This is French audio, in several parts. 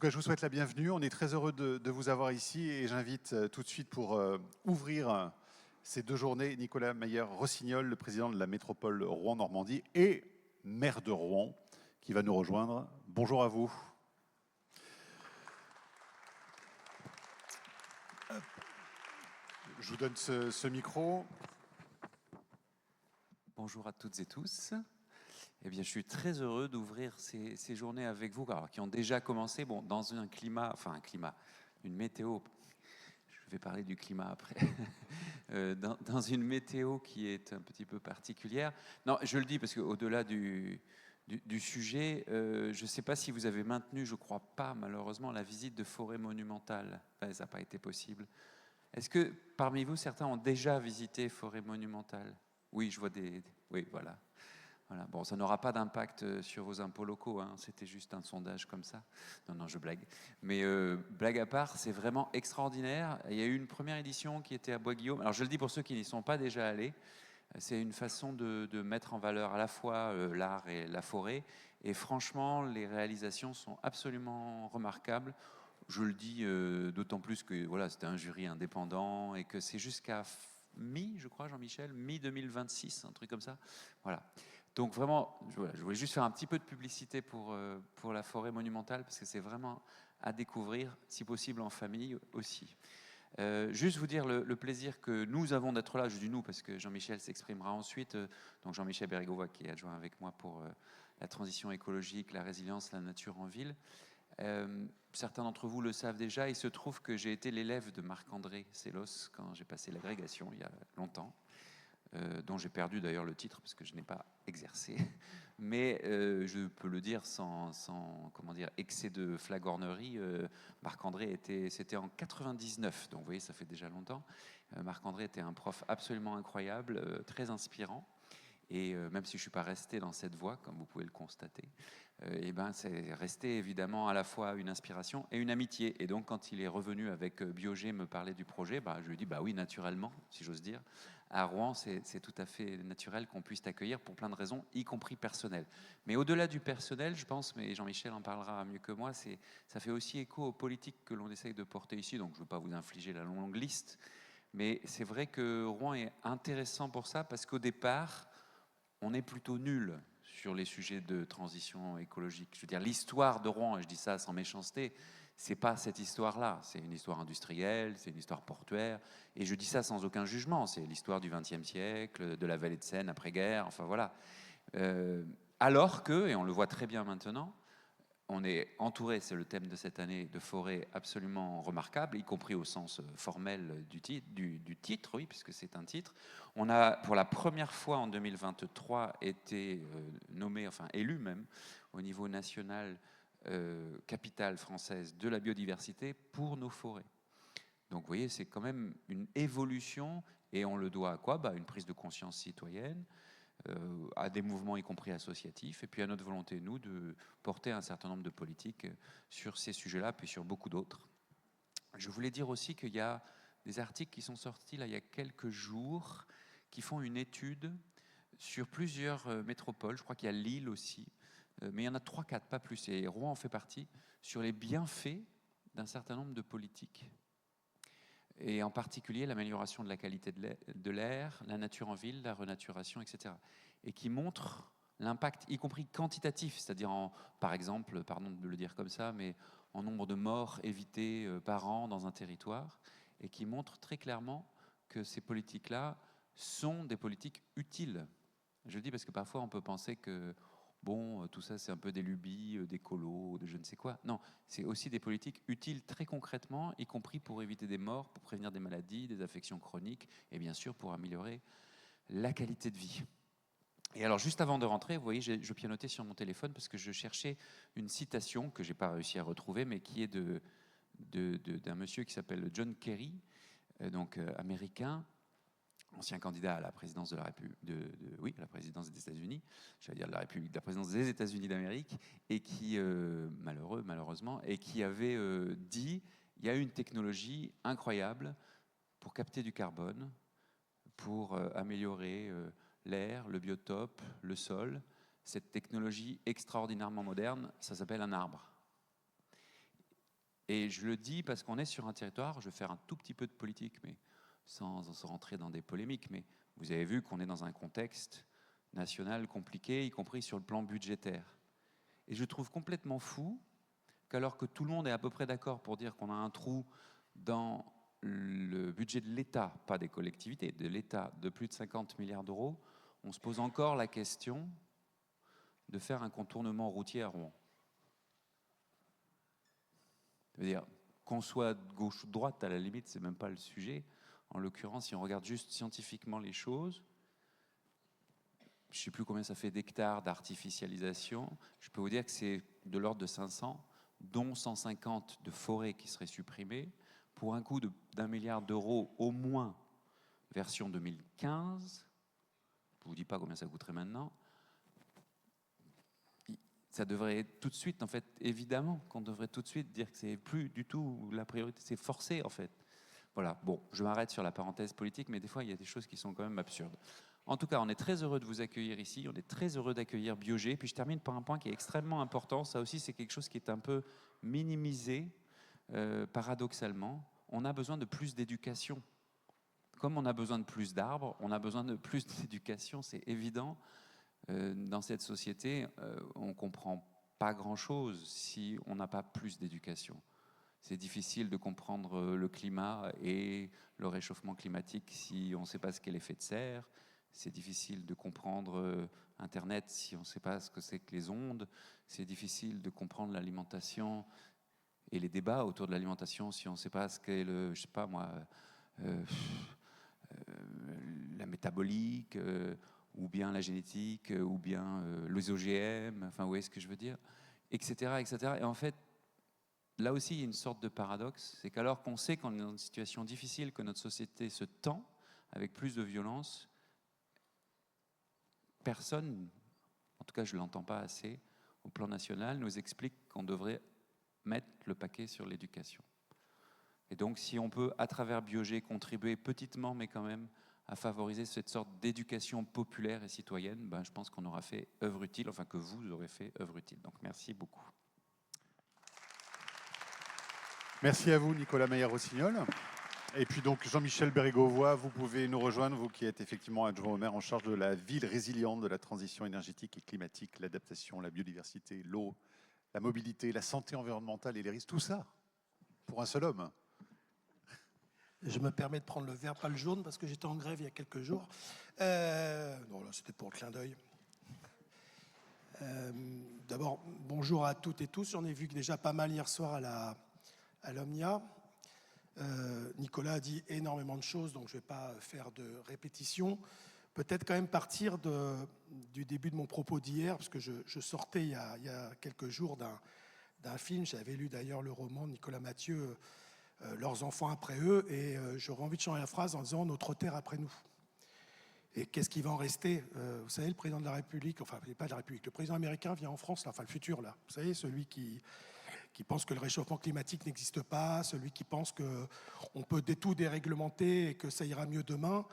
En tout cas, je vous souhaite la bienvenue. On est très heureux de vous avoir ici et j'invite tout de suite pour ouvrir ces deux journées Nicolas Mayer-Rossignol, le président de la métropole Rouen-Normandie et maire de Rouen, qui va nous rejoindre. Bonjour à vous. Je vous donne ce micro. Bonjour à toutes et tous. Eh bien, je suis très heureux d'ouvrir ces journées avec vous, alors, qui ont déjà commencé dans un climat, une météo. Je vais parler du climat après. Dans une météo qui est un petit peu particulière. Non, je le dis parce qu'au-delà du sujet, je ne sais pas si vous avez maintenu, je ne crois pas malheureusement, la visite de forêt monumentale. Enfin, ça n'a pas été possible. Est-ce que parmi vous, certains ont déjà visité forêt monumentale? Oui, je vois des... Oui, voilà. Voilà. Bon, ça n'aura pas d'impact sur vos impôts locaux, hein. C'était juste un sondage comme ça. Non, je blague. Mais blague à part, c'est vraiment extraordinaire. Il y a eu une première édition qui était à Bois-Guillaume. Alors je le dis pour ceux qui n'y sont pas déjà allés, c'est une façon de mettre en valeur à la fois l'art et la forêt. Et franchement, les réalisations sont absolument remarquables. Je le dis d'autant plus que voilà, c'était un jury indépendant et que c'est jusqu'à je crois, Jean-Michel, mi-2026, un truc comme ça. Voilà. Donc vraiment, je voulais juste faire un petit peu de publicité pour la forêt monumentale, parce que c'est vraiment à découvrir, si possible en famille aussi. Juste vous dire le plaisir que nous avons d'être là. Je dis nous parce que Jean-Michel s'exprimera ensuite. Donc Jean-Michel Bérégovoy qui est adjoint avec moi pour la transition écologique, la résilience, la nature en ville. Certains d'entre vous le savent déjà, il se trouve que j'ai été l'élève de Marc-André Sellos quand j'ai passé l'agrégation il y a longtemps, dont j'ai perdu d'ailleurs le titre parce que je n'ai pas exercé. Mais je peux le dire sans comment dire, excès de flagornerie, Marc-André c'était en 99, donc vous voyez, ça fait déjà longtemps. Marc-André était un prof absolument incroyable, très inspirant. Et même si je ne suis pas resté dans cette voie, comme vous pouvez le constater, c'est resté évidemment à la fois une inspiration et une amitié. Et donc, quand il est revenu avec Biogé me parler du projet, je lui ai dit, oui, naturellement, si j'ose dire. À Rouen, c'est tout à fait naturel qu'on puisse t'accueillir pour plein de raisons, y compris personnelles. Mais au-delà du personnel, je pense, mais Jean-Michel en parlera mieux que moi, ça fait aussi écho aux politiques que l'on essaye de porter ici. Donc, je ne veux pas vous infliger la longue liste. Mais c'est vrai que Rouen est intéressant pour ça, parce qu'au départ, on est plutôt nul sur les sujets de transition écologique. Je veux dire, l'histoire de Rouen, et je dis ça sans méchanceté, c'est pas cette histoire-là. C'est une histoire industrielle, c'est une histoire portuaire, et je dis ça sans aucun jugement. C'est l'histoire du XXe siècle, de la vallée de Seine après-guerre, enfin voilà. Alors que, et on le voit très bien maintenant, on est entouré, c'est le thème de cette année, de forêts absolument remarquables, y compris au sens formel du titre, oui, puisque c'est un titre. On a, pour la première fois en 2023, été nommé, enfin élu même, au niveau national, capitale française de la biodiversité pour nos forêts. Donc vous voyez, c'est quand même une évolution, et on le doit à quoi ? Une prise de conscience citoyenne, à des mouvements y compris associatifs, et puis à notre volonté, nous, de porter un certain nombre de politiques sur ces sujets-là, puis sur beaucoup d'autres. Je voulais dire aussi qu'il y a des articles qui sont sortis là, il y a quelques jours, qui font une étude sur plusieurs métropoles, je crois qu'il y a Lille aussi, mais il y en a 3-4, pas plus, et Rouen en fait partie, sur les bienfaits d'un certain nombre de politiques. Et en particulier l'amélioration de la qualité de l'air, la nature en ville, la renaturation, etc. Et qui montre l'impact, y compris quantitatif, c'est-à-dire, par exemple, pardon de le dire comme ça, mais en nombre de morts évitées par an dans un territoire, et qui montre très clairement que ces politiques-là sont des politiques utiles. Je le dis parce que parfois on peut penser que tout ça c'est un peu des lubies, des colos, de je ne sais quoi. Non, c'est aussi des politiques utiles très concrètement, y compris pour éviter des morts, pour prévenir des maladies, des affections chroniques, et bien sûr pour améliorer la qualité de vie. Et alors juste avant de rentrer, vous voyez, je pianotais sur mon téléphone parce que je cherchais une citation que j'ai pas réussi à retrouver, mais qui est d'un monsieur qui s'appelle John Kerry, donc américain, ancien candidat à la présidence de la République, la présidence des États-Unis, j'allais dire de la présidence des États-Unis d'Amérique, et qui, malheureusement, et qui avait dit, il y a une technologie incroyable pour capter du carbone, pour améliorer l'air, le biotope, le sol. Cette technologie extraordinairement moderne, ça s'appelle un arbre. Et je le dis parce qu'on est sur un territoire, je vais faire un tout petit peu de politique, mais sans rentrer dans des polémiques, mais vous avez vu qu'on est dans un contexte national compliqué, y compris sur le plan budgétaire. Et je trouve complètement fou qu'alors que tout le monde est à peu près d'accord pour dire qu'on a un trou dans le budget de l'État, pas des collectivités, de l'État, de plus de 50 milliards d'euros, on se pose encore la question de faire un contournement routier à Rouen. C'est-à-dire qu'on soit de gauche ou de droite, à la limite, c'est même pas le sujet. En l'occurrence, si on regarde juste scientifiquement les choses, je ne sais plus combien ça fait d'hectares d'artificialisation, je peux vous dire que c'est de l'ordre de 500, dont 150 de forêts qui seraient supprimées, pour un coût d'1 milliard d'euros au moins, version 2015. Je ne vous dis pas combien ça coûterait maintenant. Ça devrait être tout de suite, en fait, évidemment qu'on devrait tout de suite dire que c'est plus du tout la priorité, c'est forcé, en fait. Voilà, bon, je m'arrête sur la parenthèse politique, mais des fois, il y a des choses qui sont quand même absurdes. En tout cas, on est très heureux de vous accueillir ici, on est très heureux d'accueillir Biogé. Puis je termine par un point qui est extrêmement important, ça aussi, c'est quelque chose qui est un peu minimisé, paradoxalement. On a besoin de plus d'éducation. Comme on a besoin de plus d'arbres, on a besoin de plus d'éducation, c'est évident. Dans cette société, on ne comprend pas grand-chose si on n'a pas plus d'éducation. C'est difficile de comprendre le climat et le réchauffement climatique si on ne sait pas ce qu'est l'effet de serre. C'est difficile de comprendre Internet si on ne sait pas ce que c'est que les ondes. C'est difficile de comprendre l'alimentation et les débats autour de l'alimentation si on ne sait pas ce qu'est je sais pas moi, la métabolique, ou bien la génétique, ou bien les OGM, enfin, vous voyez ce que je veux dire, etc., etc. Et en fait, là aussi, il y a une sorte de paradoxe, c'est qu'alors qu'on sait qu'on est dans une situation difficile, que notre société se tend avec plus de violence, personne, en tout cas je ne l'entends pas assez, au plan national, nous explique qu'on devrait mettre le paquet sur l'éducation. Et donc, si on peut, à travers Biogé, contribuer petitement, mais quand même, à favoriser cette sorte d'éducation populaire et citoyenne, ben, je pense qu'on aura fait œuvre utile, enfin que vous aurez fait œuvre utile. Donc, merci beaucoup. Merci à vous, Nicolas Maillard-Rossignol. Et puis donc, Jean-Michel Bérégovoy, vous pouvez nous rejoindre, vous qui êtes effectivement adjoint au maire en charge de la ville résiliente, de la transition énergétique et climatique, l'adaptation, la biodiversité, l'eau, la mobilité, la santé environnementale et les risques, tout ça, pour un seul homme. Je me permets de prendre le vert, pas le jaune, parce que j'étais en grève il y a quelques jours. Non, là, c'était pour le clin d'œil. D'abord, bonjour à toutes et tous. J'en ai vu déjà pas mal hier soir à l'Omnia. Nicolas a dit énormément de choses, donc je ne vais pas faire de répétition. Peut-être quand même partir du début de mon propos d'hier, parce que je sortais il y a quelques jours d'un film. J'avais lu d'ailleurs le roman de Nicolas Mathieu, Leurs enfants après eux, et j'aurais envie de changer la phrase en disant « Notre terre après nous ». Et qu'est-ce qui va en rester? Vous savez, le président de la République, enfin, pas de la République, le président américain vient en France, là, enfin le futur, là. Vous savez, celui qui pense que le réchauffement climatique n'existe pas, celui qui pense qu'on peut tout déréglementer et que ça ira mieux demain,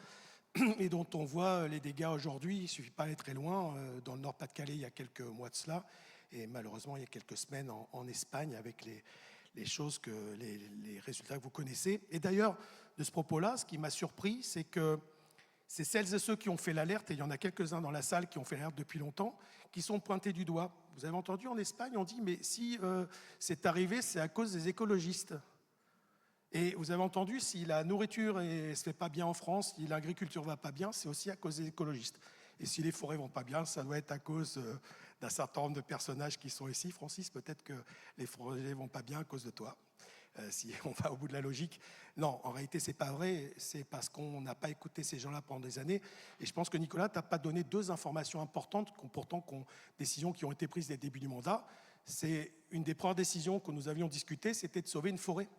et dont on voit les dégâts aujourd'hui. Il ne suffit pas d'aller très loin. Dans le Nord-Pas-de-Calais, il y a quelques mois de cela, et malheureusement, il y a quelques semaines en Espagne, avec les choses, les résultats que vous connaissez. Et d'ailleurs, de ce propos-là, ce qui m'a surpris, c'est que c'est celles et ceux qui ont fait l'alerte, et il y en a quelques-uns dans la salle qui ont fait l'alerte depuis longtemps, qui sont pointés du doigt. Vous avez entendu en Espagne, on dit, mais si c'est arrivé, c'est à cause des écologistes. Et vous avez entendu, si la nourriture ne se fait pas bien en France, si l'agriculture ne va pas bien, c'est aussi à cause des écologistes. Et si les forêts ne vont pas bien, ça doit être à cause d'un certain nombre de personnages qui sont ici. Francis, peut-être que les forêts ne vont pas bien à cause de toi, si on va au bout de la logique. Non, en réalité, ce n'est pas vrai. C'est parce qu'on n'a pas écouté ces gens-là pendant des années. Et je pense que Nicolas, tu n'as pas donné deux informations importantes, décisions qui ont été prises dès le début du mandat. C'est une des premières décisions que nous avions discutées, c'était de sauver une forêt.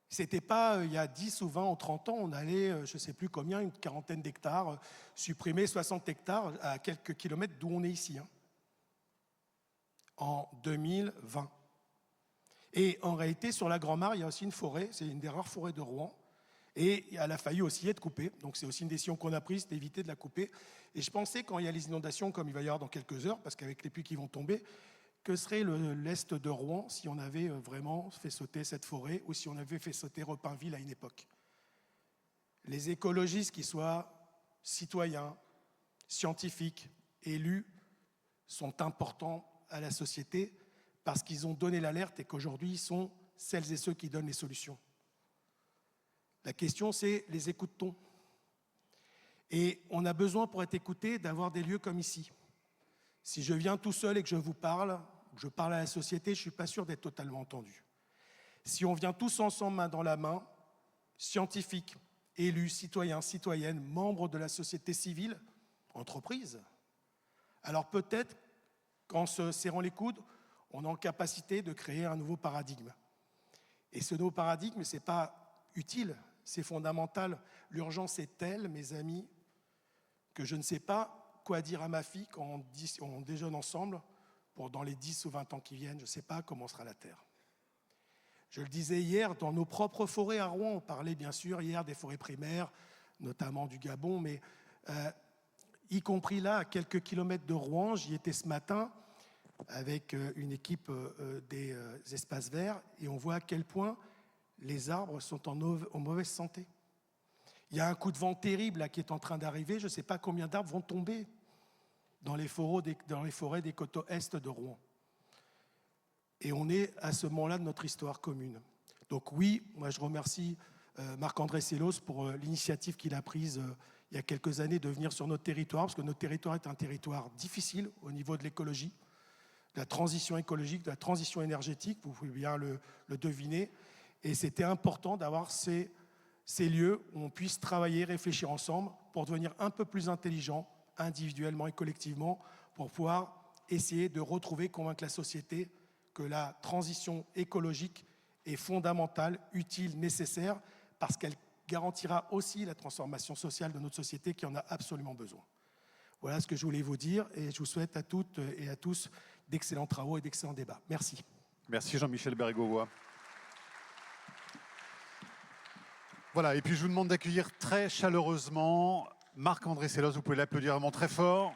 C'était pas il y a 10 ou 20 ou 30 ans, on allait, je ne sais plus combien, une quarantaine d'hectares, supprimer 60 hectares à quelques kilomètres d'où on est ici, hein, en 2020. Et en réalité, sur la Grand-Mare, il y a aussi une forêt, c'est une des rares forêts de Rouen, et elle a failli aussi être coupée. Donc c'est aussi une décision qu'on a prise, d'éviter de la couper. Et je pensais, quand il y a les inondations, comme il va y avoir dans quelques heures, parce qu'avec les pluies qui vont tomber, que serait l'Est de Rouen si on avait vraiment fait sauter cette forêt ou si on avait fait sauter Repinville à une époque. Les écologistes, qu'ils soient citoyens, scientifiques, élus, sont importants à la société parce qu'ils ont donné l'alerte et qu'aujourd'hui, ils sont celles et ceux qui donnent les solutions. La question, c'est, les écoute-t-on? Et on a besoin, pour être écouté, d'avoir des lieux comme ici. Si je viens tout seul et que je vous parle, que je parle à la société, je ne suis pas sûr d'être totalement entendu. Si on vient tous ensemble, main dans la main, scientifiques, élus, citoyens, citoyennes, membres de la société civile, entreprises, alors peut-être qu'en se serrant les coudes, on est en capacité de créer un nouveau paradigme. Et ce nouveau paradigme, ce n'est pas utile, c'est fondamental. L'urgence est telle, mes amis, que je ne sais pas quoi dire à ma fille quand on déjeune ensemble pour dans les 10 ou 20 ans qui viennent. Je ne sais pas comment sera la Terre. Je le disais hier, dans nos propres forêts à Rouen, on parlait bien sûr hier des forêts primaires, notamment du Gabon, mais y compris là, à quelques kilomètres de Rouen, j'y étais ce matin avec une équipe des espaces verts, et on voit à quel point les arbres sont en mauvaise santé. Il y a un coup de vent terrible là, qui est en train d'arriver, je ne sais pas combien d'arbres vont tomber dans les forêts des coteaux est de Rouen. Et on est à ce moment-là de notre histoire commune. Donc oui, moi je remercie Marc-André Sellos pour l'initiative qu'il a prise il y a quelques années de venir sur notre territoire, parce que notre territoire est un territoire difficile au niveau de l'écologie, de la transition écologique, de la transition énergétique, vous pouvez bien le deviner. Et c'était important d'avoir ces lieux où on puisse travailler, réfléchir ensemble pour devenir un peu plus intelligent, individuellement et collectivement, pour pouvoir essayer de retrouver, convaincre la société que la transition écologique est fondamentale, utile, nécessaire, parce qu'elle garantira aussi la transformation sociale de notre société qui en a absolument besoin. Voilà ce que je voulais vous dire et je vous souhaite à toutes et à tous d'excellents travaux et d'excellents débats. Merci. Merci Jean-Michel Bergovoy. Voilà, et puis je vous demande d'accueillir très chaleureusement Marc-André Sellos, vous pouvez l'applaudir vraiment très fort,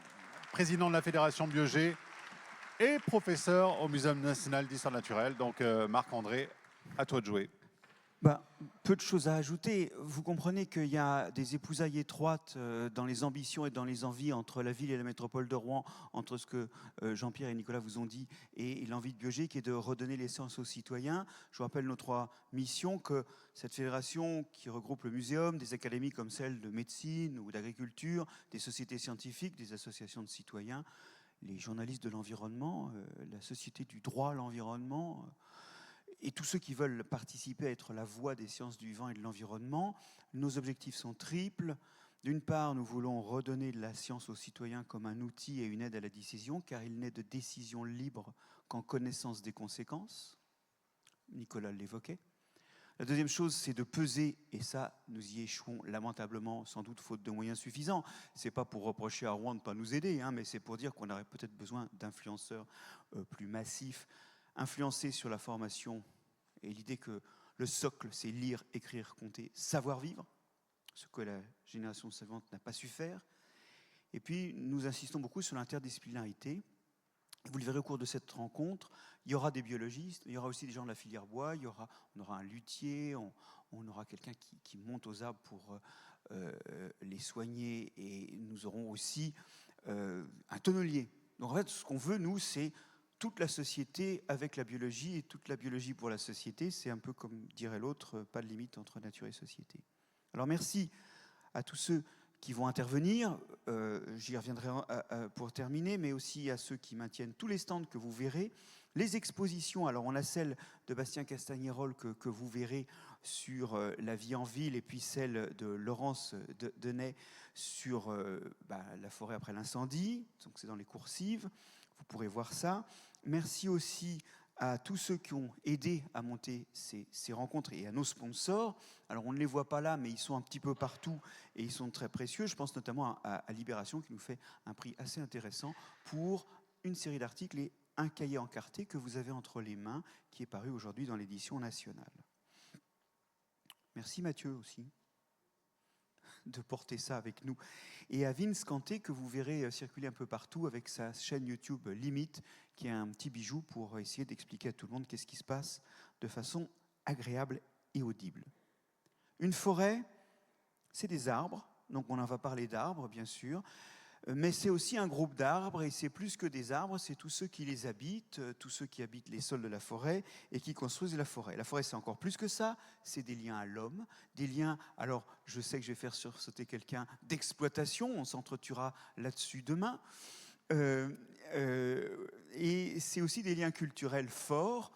président de la Fédération Biogé et professeur au Muséum national d'histoire naturelle. Donc Marc-André, à toi de jouer. Peu de choses à ajouter. Vous comprenez qu'il y a des épousailles étroites dans les ambitions et dans les envies entre la ville et la métropole de Rouen, entre ce que Jean-Pierre et Nicolas vous ont dit et l'envie de Biogé, qui est de redonner l'essence aux citoyens. Je vous rappelle nos 3 missions, que cette fédération qui regroupe le muséum, des académies comme celle de médecine ou d'agriculture, des sociétés scientifiques, des associations de citoyens, les journalistes de l'environnement, la société du droit à l'environnement, et tous ceux qui veulent participer à être la voix des sciences du vivant et de l'environnement. Nos objectifs sont triples. D'une part, nous voulons redonner de la science aux citoyens comme un outil et une aide à la décision, car il n'est de décision libre qu'en connaissance des conséquences. Nicolas l'évoquait. La deuxième chose, c'est de peser, et ça, nous y échouons lamentablement, sans doute faute de moyens suffisants. Ce n'est pas pour reprocher à Rouen de ne pas nous aider, mais c'est pour dire qu'on aurait peut-être besoin d'influenceurs plus massifs, influencer sur la formation et l'idée que le socle, c'est lire, écrire, compter, savoir vivre, ce que la génération suivante n'a pas su faire. Et puis, nous insistons beaucoup sur l'interdisciplinarité. Vous le verrez au cours de cette rencontre, il y aura des biologistes, il y aura aussi des gens de la filière bois, on aura un luthier, on aura quelqu'un qui monte aux arbres pour les soigner, et nous aurons aussi un tonnelier. Donc en fait, ce qu'on veut, nous, c'est toute la société avec la biologie et toute la biologie pour la société. C'est un peu comme dirait l'autre, pas de limite entre nature et société. Alors merci à tous ceux qui vont intervenir, j'y reviendrai pour terminer, mais aussi à ceux qui maintiennent tous les stands que vous verrez. Les expositions, alors on a celle de Bastien Castagnerol que vous verrez sur la vie en ville, et puis celle de Laurence Denay sur la forêt après l'incendie, donc c'est dans les coursives, vous pourrez voir ça. Merci aussi à tous ceux qui ont aidé à monter ces rencontres et à nos sponsors. Alors on ne les voit pas là, mais ils sont un petit peu partout et ils sont très précieux. Je pense notamment à Libération qui nous fait un prix assez intéressant pour une série d'articles et un cahier encarté que vous avez entre les mains qui est paru aujourd'hui dans l'édition nationale. Merci Mathieu aussi. de porter ça avec nous. Et à Vince Canté, que vous verrez circuler un peu partout avec sa chaîne YouTube Limite, qui est un petit bijou pour essayer d'expliquer à tout le monde qu'est-ce qui se passe de façon agréable et audible. Une forêt, c'est des arbres, donc on en va parler d'arbres, bien sûr, mais c'est aussi un groupe d'arbres, et c'est plus que des arbres, c'est tous ceux qui les habitent, tous ceux qui habitent les sols de la forêt et qui construisent la forêt. La forêt, c'est encore plus que ça, c'est des liens à l'homme, des liens, alors je sais que je vais faire sursauter quelqu'un, d'exploitation, on s'entretuera là-dessus demain, et c'est aussi des liens culturels forts,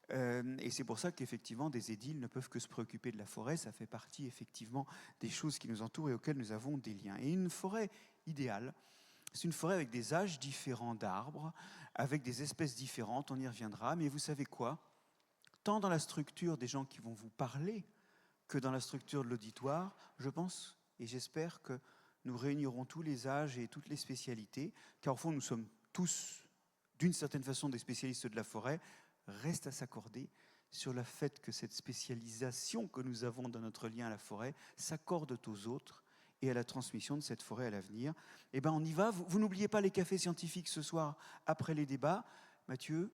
et c'est pour ça qu'effectivement des édiles ne peuvent que se préoccuper de la forêt, ça fait partie effectivement des choses qui nous entourent et auxquelles nous avons des liens. Et une forêt idéale, c'est une forêt avec des âges différents d'arbres, avec des espèces différentes, on y reviendra, mais vous savez quoi ? Tant dans la structure des gens qui vont vous parler que dans la structure de l'auditoire, je pense et j'espère que nous réunirons tous les âges et toutes les spécialités, car au fond nous sommes tous d'une certaine façon des spécialistes de la forêt. Reste à s'accorder sur le fait que cette spécialisation que nous avons dans notre lien à la forêt s'accorde aux autres et à la transmission de cette forêt à l'avenir. Eh bien, on y va. Vous n'oubliez pas les cafés scientifiques ce soir après les débats. Mathieu,